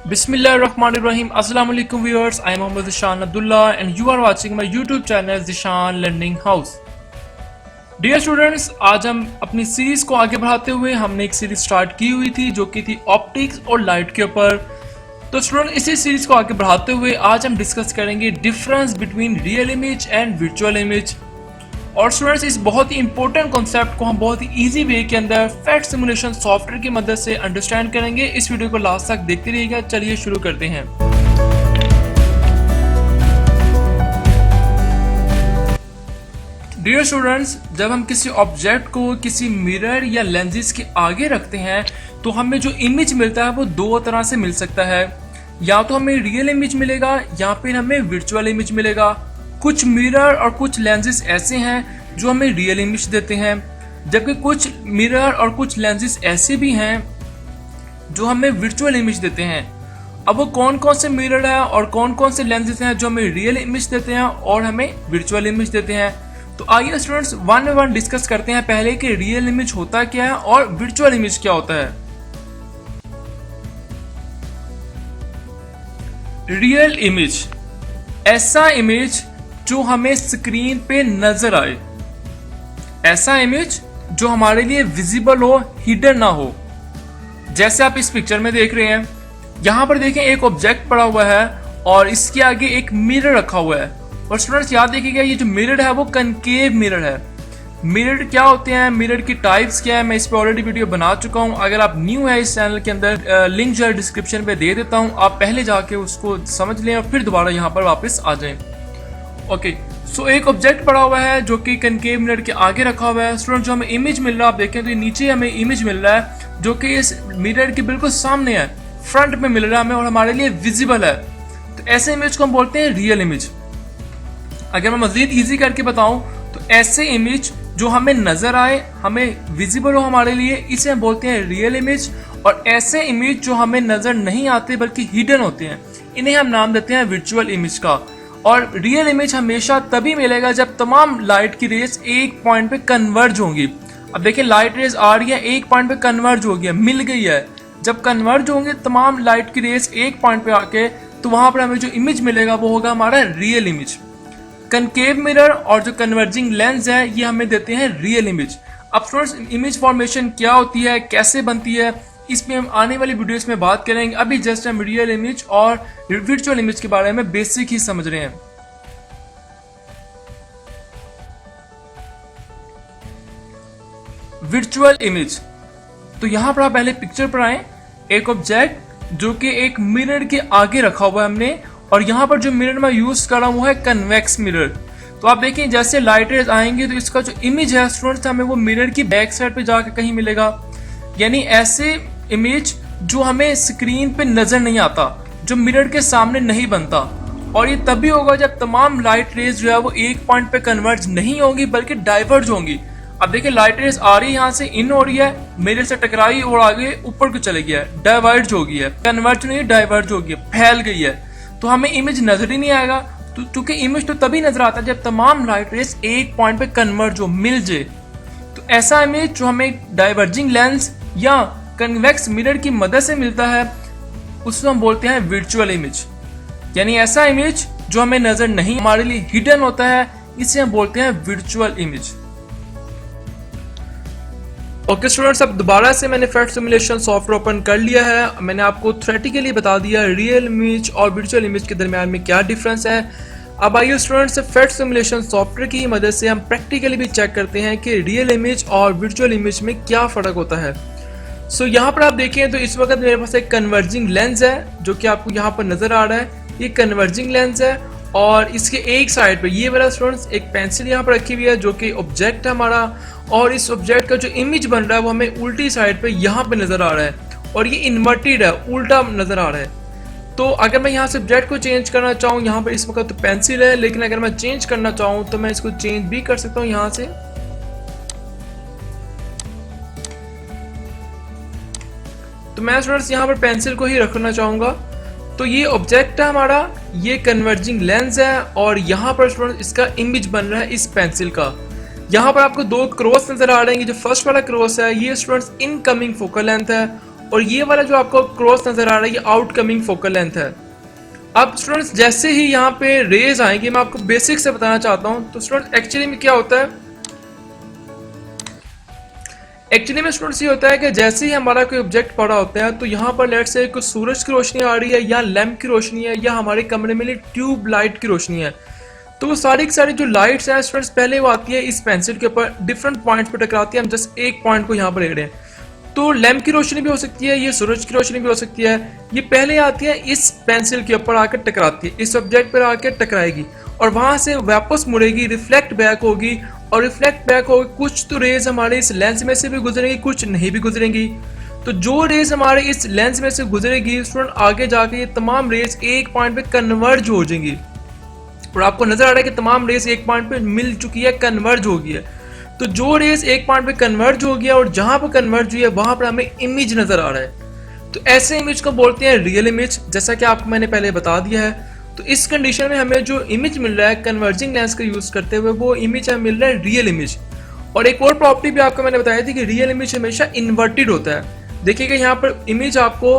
Bismillahirrahmanirrahim. Assalamu alaikum viewers. I am Mohammad Zishan Abdullah and you are watching my YouTube channel Zishan Learning House. Dear students, आज हम अपनी series को आगे बढ़ाते हुए हमने एक सीरीज स्टार्ट की हुई थी जो कि थी ऑप्टिक्स और लाइट के ऊपर। तो स्टूडेंट, इसी सीरीज को आगे बढ़ाते हुए आज हम डिस्कस करेंगे difference between real image and virtual image. और स्टूडेंट्स, इस बहुत ही इंपॉर्टेंट कॉन्सेप्ट को हम बहुत ही इजी वे के अंदर फैट सिमुलेशन सॉफ्टवेयर की मदद से अंडरस्टैंड करेंगे। इस वीडियो को लास्ट तक देखते रहिएगा। चलिए शुरू करते हैं। डियर स्टूडेंट्स, जब हम किसी ऑब्जेक्ट को किसी मिरर या लेंसेज के आगे रखते हैं तो हमें जो इमेज मिलता है वो दो तरह से मिल सकता है। या तो हमें रियल इमेज मिलेगा या फिर हमें वर्चुअल इमेज मिलेगा। कुछ मिरर और कुछ लेंसेज ऐसे हैं जो हमें रियल इमेज देते हैं, जबकि कुछ मिरर और कुछ लेंसेज ऐसे भी हैं जो हमें वर्चुअल इमेज देते हैं। अब वो कौन कौन से मिरर है और कौन कौन से लेंसेज हैं जो हमें रियल इमेज देते हैं और हमें वर्चुअल इमेज देते हैं, तो आइए students one by one discuss करते हैं पहले कि रियल इमेज होता क्या है और वर्चुअल इमेज क्या होता है। रियल इमेज ऐसा इमेज जो हमें स्क्रीन पे नजर आए, ऐसा इमेज जो हमारे लिए विजिबल हो, हिडन ना हो। जैसे आप इस पिक्चर में देख रहे हैं, यहां पर देखें एक ऑब्जेक्ट पड़ा हुआ है और इसके आगे एक मिरर रखा हुआ है। और स्टूडेंट्स याद रखिएगा, ये जो मिरर है वो कनकेव मिरर है। मिरर क्या होते हैं, मिरर की टाइप्स क्या है, मैं इस पर ऑलरेडी वीडियो बना चुका हूं। अगर आप न्यू है इस चैनल के अंदर, लिंक जो है डिस्क्रिप्शन पे दे देता हूं, आप पहले जाके उसको समझ लें और फिर दोबारा यहाँ पर वापस आ जाएं। ओके, सो एक ऑब्जेक्ट पड़ा हुआ है जो कि कनकेव मिरर के आगे रखा हुआ है। स्टूडेंट, जो हमें इमेज मिल रहा है, आप देखें तो ये नीचे हमें इमेज मिल रहा है जो कि इस मिरर के बिल्कुल सामने है, फ्रंट में मिल रहा है हमें और हमारे लिए विजिबल है। तो ऐसे इमेज को हम बोलते हैं रियल इमेज। अगर मैं मजीद इजी करके बताऊं तो ऐसे इमेज जो हमें नजर आए, हमें विजिबल हो हमारे लिए, इसे हम बोलते हैं रियल इमेज। और ऐसे इमेज जो हमें नजर नहीं आते बल्कि हिडन होते हैं, इन्हें हम नाम देते हैं वर्चुअल इमेज का। और रियल इमेज हमेशा तभी मिलेगा जब तमाम लाइट की रेज एक पॉइंट पे कन्वर्ज होंगी। अब देखिए, लाइट रेज आ रही है, एक पॉइंट पे कन्वर्ज हो गया, मिल गई है। जब कन्वर्ज होंगे तमाम लाइट की रेज एक पॉइंट पे आके, तो वहां पर हमें जो इमेज मिलेगा वो होगा हमारा रियल इमेज। कनकेव मिरर और जो कन्वर्जिंग लेंस है ये हमें देते हैं रियल इमेज। अब फ्रेंड्स, इमेज फॉर्मेशन क्या होती है, कैसे बनती है, इसमें हम आने वाली वीडियोस में बात करेंगे। अभी जस्ट हम रियल इमेज और वर्चुअल इमेज के बारे में बेसिक ही समझ रहे हैं। वर्चुअल इमेज, तो यहां पर आप पहले पिक्चर पर आए। एक ऑब्जेक्ट जो कि एक मिरर के आगे रखा हुआ है हमने, और यहाँ पर जो मिरर मैं यूज कर रहा हूँ वो है कन्वेक्स मिरर। तो आप देखिए, जैसे लाइट रेज आएंगे तो इसका जो इमेज है स्टूडेंट्स, हमें वो मिरर की बैक साइड पे जाकर कहीं मिलेगा। यानी ऐसे इमेज जो हमें स्क्रीन पे नजर नहीं आता, जो मिरर के सामने नहीं बनता। और ये तभी होगा जब तमाम लाइट रेज जो है वो एक पॉइंट पे कन्वर्ज नहीं होंगी बल्कि डाइवर्ज होंगी। अब देखिए, लाइट रेज आ रही है, यहाँ से इन हो रही है, मिरर से टकराई और आगे ऊपर को चले गया है, डाइवर्ज हो गई है, कन्वर्ज नहीं डाइवर्ज हो गई है, फैल गई है। तो हमें इमेज नजर ही नहीं आएगा। तो क्योंकि इमेज तो तभी नजर आता है जब तमाम लाइट रेज एक पॉइंट पे कन्वर्ज हो, मिल जाए। तो ऐसा इमेज जो हमें डाइवर्जिंग लेंस या कन्वेक्स मिरर की मदद से मिलता है उसको हम बोलते हैं वर्चुअल इमेज। यानी ऐसा इमेज जो हमें नजर नहीं, हमारे लिए हिडन होता है, इसे हम बोलते हैं वर्चुअल इमेज। ओके स्टूडेंट्स, अब दोबारा से मैंने फैट सिमुलेशन सॉफ्टवेयर ओपन कर लिया है। मैंने आपको थ्योरेटिकली बता दिया रियल इमेज और वर्चुअल इमेज के दरमियान में क्या डिफरेंस है। अब आइए स्टूडेंट्स, फैट सिमुलेशन सॉफ्टवेयर की मदद से हम प्रैक्टिकली भी चेक करते हैं कि रियल इमेज और वर्चुअल इमेज में क्या फ़र्क होता है। सो यहाँ पर आप देखें तो इस वक्त मेरे पास एक कन्वर्जिंग लेंस है जो कि आपको यहाँ पर नज़र आ रहा है। ये कन्वर्जिंग लेंस है और इसके एक साइड पे ये वाला स्टूडेंट्स एक पेंसिल यहाँ पर रखी हुई है जो कि ऑब्जेक्ट है हमारा। और इस ऑब्जेक्ट का जो इमेज बन रहा है वो हमें उल्टी साइड पे यहाँ पे नजर आ रहा है और ये इन्वर्टेड है, उल्टा नजर आ रहा है। तो अगर मैं यहाँ से ऑब्जेक्ट को चेंज करना चाहूँ, यहाँ पर इस वक्त तो पेंसिल है, लेकिन अगर मैं चेंज करना चाहूँ तो मैं इसको चेंज भी कर सकता हूँ यहाँ से। तो मैं स्टूडेंट्स यहाँ पर पेंसिल को ही रखना चाहूंगा। तो ये ऑब्जेक्ट है हमारा, ये कन्वर्जिंग लेंस है और यहाँ पर स्टूडेंट्स इसका इमेज बन रहा है इस पेंसिल का। यहाँ पर आपको दो क्रॉस नजर आ रहे हैं। जो फर्स्ट वाला क्रॉस है ये स्टूडेंट्स इनकमिंग फोकल लेंथ है और ये वाला जो आपको क्रॉस नजर आ रहा है ये आउटकमिंग फोकल लेंथ है। अब स्टूडेंट्स जैसे ही यहाँ पे रेज आएंगे, मैं आपको बेसिक से बताना चाहता हूँ। तो स्टूडेंट्स एक्चुअली में क्या होता है, एक्चुअली में स्टूडेंट्स ये होता है कि जैसे ही हमारा कोई ऑब्जेक्ट पड़ा होता है तो यहाँ पर लेट्स से कुछ सूरज की रोशनी आ रही है या लैंप की रोशनी है या हमारे कमरे में ट्यूब लाइट की रोशनी है, तो वो सारी की सारी जो लाइट्स हैं स्टूडेंट्स पहले वो आती है इस पेंसिल के ऊपर, डिफरेंट पॉइंट्स पर टकराती है। हम जस्ट एक पॉइंट को यहाँ पर ले रहे हैं, तो लैंप की रोशनी भी हो सकती है, ये सूरज की रोशनी भी हो सकती है। ये पहले आती है इस पेंसिल के ऊपर आकर टकराती है, इस ऑब्जेक्ट पर आकर टकराएगी और वहां से वापस मुड़ेगी, रिफ्लेक्ट बैक होगी और रिफ्लेक्ट बैक होगी। कुछ तो रेज हमारे इस लेंस में से भी गुजरेंगी, कुछ नहीं भी गुजरेंगी। तो जो रेज हमारे इस लेंस में से गुजरेगी स्टूडेंट, आगे जाके ये तमाम रेज एक पॉइंट पे कन्वर्ज हो जाएंगी और आपको नजर आ रहा है कि तमाम रेज एक पॉइंट पे मिल चुकी है, कन्वर्ज हो गई है। तो जो रेज एक पॉइंट पे कन्वर्ज हो गया और जहां पर कन्वर्ज हुई है वहां पर हमें इमेज नजर आ रहा है। तो ऐसे इमेज को बोलते हैं रियल इमेज, जैसा कि आपको मैंने पहले बता दिया है। तो इस कंडीशन में हमें जो इमेज मिल रहा है कन्वर्जिंग लेंस का यूज करते हुए, वो इमेज हमें मिल रहा है रियल इमेज। और एक और प्रॉपर्टी भी आपको मैंने बताई थी कि रियल इमेज हमेशा इन्वर्टेड होता है। देखिएगा यहाँ पर इमेज आपको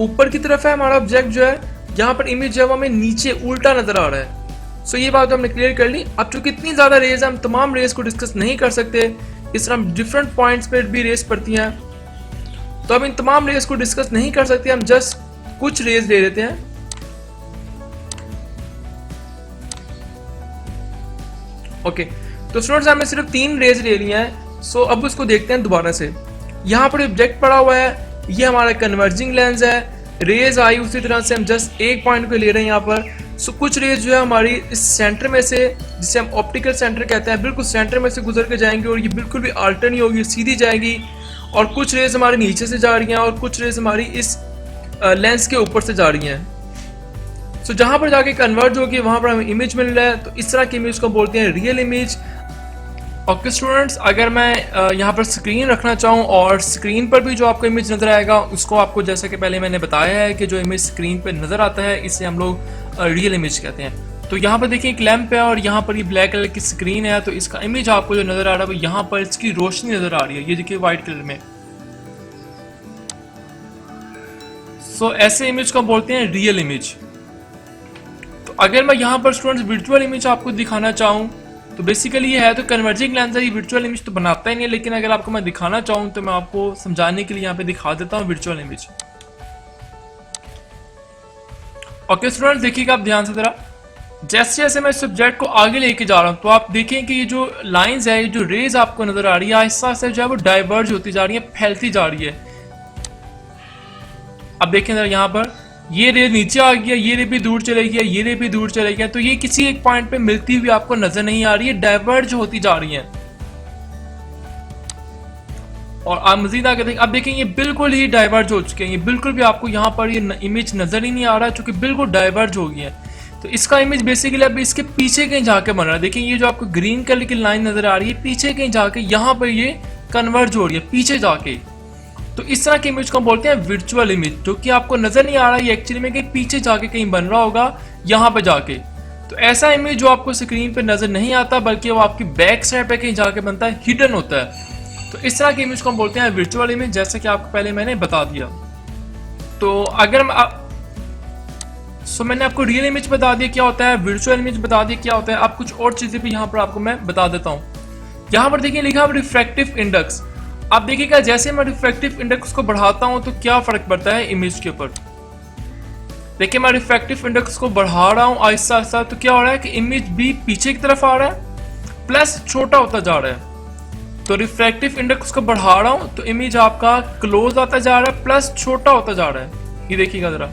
ऊपर की तरफ है, हमारा ऑब्जेक्ट जो है, यहाँ पर इमेज जो है वो हमें नीचे उल्टा नजर आ रहा है। सो ये बात हमने क्लियर कर ली। अब चूंकि इतनी ज्यादा रेज हम तमाम रेज को डिस्कस नहीं कर सकते, इस तरह डिफरेंट पॉइंट्स पे भी रेज पड़ती हैं, तो हम इन तमाम रेज को डिस्कस नहीं कर सकते। हम जस्ट कुछ रेज ले लेते हैं। ओके, तो स्टूडेंट्स हमने सिर्फ 3 रेज ले लिया है। सो अब उसको देखते हैं दोबारा से। यहाँ पर ऑब्जेक्ट पड़ा हुआ है, ये हमारा कन्वर्जिंग लेंस है, रेज आई उसी तरह से हम जस्ट एक पॉइंट को ले रहे हैं यहाँ पर। सो कुछ रेज जो है हमारी इस सेंटर में से, जिसे हम ऑप्टिकल सेंटर कहते हैं, बिल्कुल सेंटर में से गुजर के जाएंगी और ये बिल्कुल भी आल्टर नहीं होगी, सीधी जाएगी। और कुछ रेज हमारे नीचे से जा रही हैं और कुछ रेज हमारी इस लेंस के ऊपर से जा रही हैं। सो जहां पर जाके कन्वर्ज होगी वहां पर हमें इमेज मिल रहा है। तो इस तरह की इमेज को बोलते हैं रियल इमेज। ओके स्टूडेंट्स, अगर मैं यहाँ पर स्क्रीन रखना चाहूँ और स्क्रीन पर भी जो आपको इमेज नजर आएगा उसको आपको, जैसे कि पहले मैंने बताया है कि जो इमेज स्क्रीन पर नजर आता है इसे हम लोग रियल इमेज कहते हैं। तो यहाँ पर देखिए एक लैंप है और यहाँ पर ये ब्लैक कलर की स्क्रीन है, तो इसका इमेज आपको जो नजर आ रहा है वो यहाँ पर इसकी रोशनी नजर आ रही है, ये देखिए व्हाइट कलर में। सो ऐसे इमेज को बोलते हैं रियल इमेज। तो अगर मैं यहाँ पर स्टूडेंट्स वर्चुअल इमेज आपको दिखाना चाहूँ तो बेसिकली ये है, तो कन्वर्जिंग लेंस है, ये वर्चुअल इमेज तो बनाता ही नहीं है, लेकिन अगर आपको मैं दिखाना चाहूँ तो मैं आपको समझाने के लिए यहाँ पे दिखा देता हूँ वर्चुअल इमेज। ओके स्टूडेंट्स, देखिएगा आप ध्यान से जरा। जैसे जैसे मैं सब्जेक्ट को आगे लेके जा रहा हूँ तो आप देखें कि ये जो लाइंस है, ये जो रेज आपको नजर आ रही है, आहिस्ता आहिस्ता जो है वो डाइवर्ज होती जा रही है, फैलती जा रही है। अब देखें जरा, यहाँ पर ये रे नीचे आ गया, ये रे भी दूर चले गया, ये रे भी दूर चले गया, तो ये किसी एक पॉइंट पे मिलती हुई आपको नजर नहीं आ रही है, डाइवर्ज होती जा रही है। और आप मजीद आगे देखें, अब देखें ये बिल्कुल ही डाइवर्ज हो चुके हैं, ये बिल्कुल भी आपको यहाँ पर ये इमेज नजर ही नहीं आ रहा है, चूंकि बिल्कुल डाइवर्ज हो गया है। तो इसका इमेज बेसिकली अब इसके पीछे कहीं जाके बन रहा है। देखिए ये जो आपको ग्रीन कलर की लाइन नजर आ रही है, पीछे कहीं जाके यहाँ पर ये कन्वर्ज हो रही है, पीछे जाके। तो इस तरह की इमेज को बोलते हैं वर्चुअल इमेज, जो कि आपको नजर नहीं आ रहा है, ये एक्चुअली में कहीं पीछे जाके कहीं बन रहा होगा, यहाँ पे जाके। तो ऐसा इमेज जो आपको स्क्रीन पे नजर नहीं आता, बल्कि वो आपकी बैक साइड पे कहीं जाके बनता है, हिडन होता है। तो इस तरह की इमेज को हम बोलते हैं वर्चुअल इमेज, जैसे कि आपको पहले मैंने बता दिया। तो अगर मैंने आपको रियल इमेज बता दिया क्या होता है, वर्चुअल इमेज बता दिया क्या होता है, अब कुछ और चीजें भी यहाँ पर आपको मैं बता देता हूँ। यहाँ पर देखिए लिखा है रिफ्रैक्टिव इंडेक्स। आप देखिएगा जैसे मैं रिफ्रैक्टिव इंडेक्स को बढ़ाता हूँ तो क्या फर्क पड़ता है इमेज के ऊपर। देखिए मैं रिफ्रैक्टिव इंडेक्स को बढ़ा रहा हूँ आहिस्ता आहिस्ता, तो क्या हो रहा है कि इमेज भी पीछे की तरफ आ रहा है, प्लस छोटा होता जा रहा है। तो रिफ्रैक्टिव इंडेक्स को बढ़ा रहा हूँ तो इमेज आपका क्लोज आता जा रहा है, प्लस छोटा होता जा रहा है। ये देखिएगा जरा।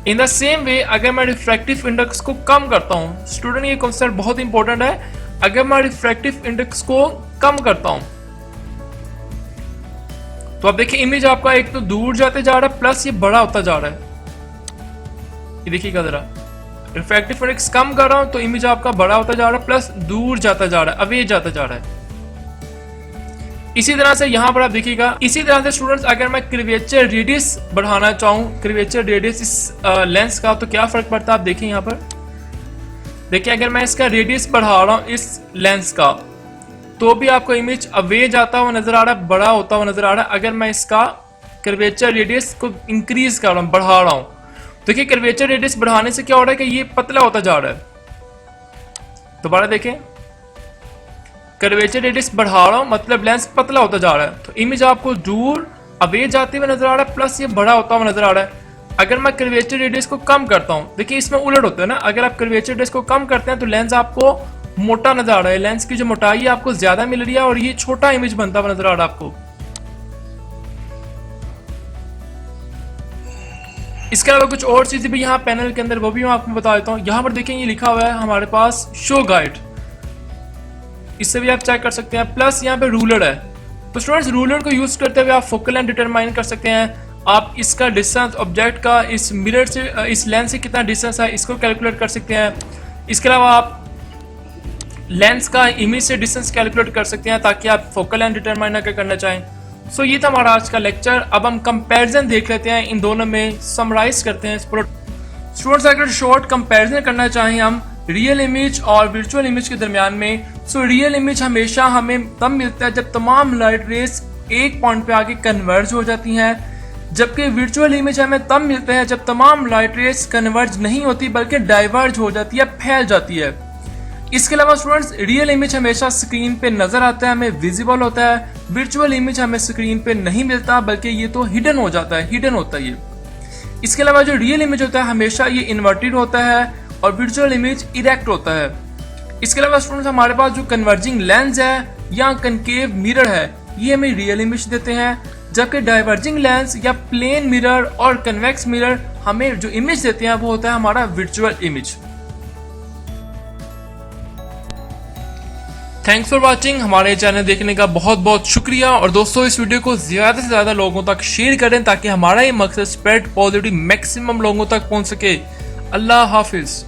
इन द सेम वे अगर मैं रिफ्रैक्टिव इंडेक्स को कम करता हूँ, स्टूडेंट ये कॉन्सेप्ट बहुत इंपॉर्टेंट है, अगर मैं रिफ्रैक्टिव इंडेक्स को कम करता हूं तो अब देखिए इमेज आपका एक तो दूर जाते जा रहा है, प्लस ये बड़ा होता जा रहा है। ये देखिएगा जरा, रिफ्रैक्टिव इंडेक्स कम कर रहा हूं तो इमेज आपका बड़ा होता जा रहा है, प्लस दूर जाता जा रहा है, अवे जाता जा रहा है। इसी तरह से यहां पर आप देखिएगा, इसी तरह से स्टूडेंट्स अगर मैं कर्वेचर रेडियस बढ़ाना चाहूं, कर्वेचर रेडियस इस लेंस का, तो क्या फर्क पड़ता है आप देखिए यहाँ पर। देखिए अगर मैं इसका रेडियस बढ़ा रहा हूं इस लेंस का, तो भी आपको इमेज अवे जाता हुआ नजर आ रहा है, बड़ा होता हुआ नजर आ रहा है। अगर मैं इसका कर्वेचर रेडियस को इंक्रीज कर रहा हूँ, बढ़ा रहा हूँ, देखिए कर्वेचर रेडियस बढ़ाने से क्या हो रहा है कि ये पतला होता जा रहा है। दोबारा देखें, कर्वेचर रेडियस बढ़ा रहा हूँ मतलब लेंस पतला होता जा रहा है, तो इमेज आपको दूर अवे जाते हुए नजर आ रहा है, प्लस ये बड़ा होता हुआ नजर आ रहा है। अगर मैं कर्वेचर रेडियस को कम करता हूँ, देखिए इसमें उलट होता है ना, अगर आप कर्वेचर रेडियस को कम करते हैं तो लेंस आपको मोटा नजर आ रहा है, लेंस की जो मोटाई है आपको ज्यादा मिल रही है और ये छोटा इमेज बनता हुआ नजर आ रहा है आपको। इसके अलावा कुछ और चीजें भी यहाँ पैनल के अंदर, वो भी मैं आपको बता देता हूँ। यहाँ पर देखें ये लिखा हुआ है हमारे पास शो गाइड, इससे भी आप चेक कर सकते हैं। प्लस यहाँ पे रूलर है, तो स्टूडेंट्स रूलर को यूज करते हुए आप फोकल लेंथ डिटरमाइन कर सकते हैं। आप इसका डिस्टेंस ऑब्जेक्ट का इस मिरर से, इस लेंस से कितना डिस्टेंस है, इसको कैलकुलेट कर सकते हैं। इसके अलावा आप लेंस का इमेज से डिस्टेंस कैलकुलेट कर सकते हैं ताकि आप फोकल लेंथ डिटरमाइन अगर करना चाहें। सो ये था हमारा आज का लेक्चर। अब हम कंपैरिजन देख लेते हैं इन दोनों में, समराइज करते हैं इस पूरा। स्टूडेंट्स अगर शॉर्ट कंपैरिजन करना चाहें हम रियल इमेज और वर्चुअल इमेज के दरमियान में, सो रियल इमेज हमेशा हमें तब मिलता है जब तमाम लाइट रेस एक पॉइंट पे आके कन्वर्ज हो जाती हैं, जबकि वर्चुअल इमेज हमें तब मिलता है जब तमाम लाइट रेस कन्वर्ज नहीं होती बल्कि डाइवर्ज हो जाती है, फैल जाती है। इसके अलावा स्टूडेंट्स रियल इमेज हमेशा स्क्रीन पे नजर आता है, हमें विजिबल होता है, वर्चुअल इमेज हमें स्क्रीन पे नहीं मिलता बल्कि ये तो हिडन हो जाता है, हिडन होता है ये। इसके अलावा जो रियल इमेज होता है हमेशा ये इन्वर्टेड होता है और वर्चुअल इमेज इरेक्ट होता है। इसके अलावा स्टूडेंट्स हमारे पास जो कन्वर्जिंग लेंस है या कनकेव मिरर है ये हमें रियल इमेज देते हैं, जबकि डाइवर्जिंग लेंस या प्लेन मिरर और कन्वेक्स मिरर हमें जो इमेज देते हैं वो होता है हमारा virtual image. Thanks for watching. हमारे चैनल देखने का बहुत बहुत शुक्रिया, और दोस्तों इस वीडियो को ज्यादा से ज्यादा लोगों तक शेयर करें ताकि हमारा ये मकसद स्प्रेड पॉजिटिव मैक्सिमम लोगों तक पहुंच सके। अल्लाह हाफिज।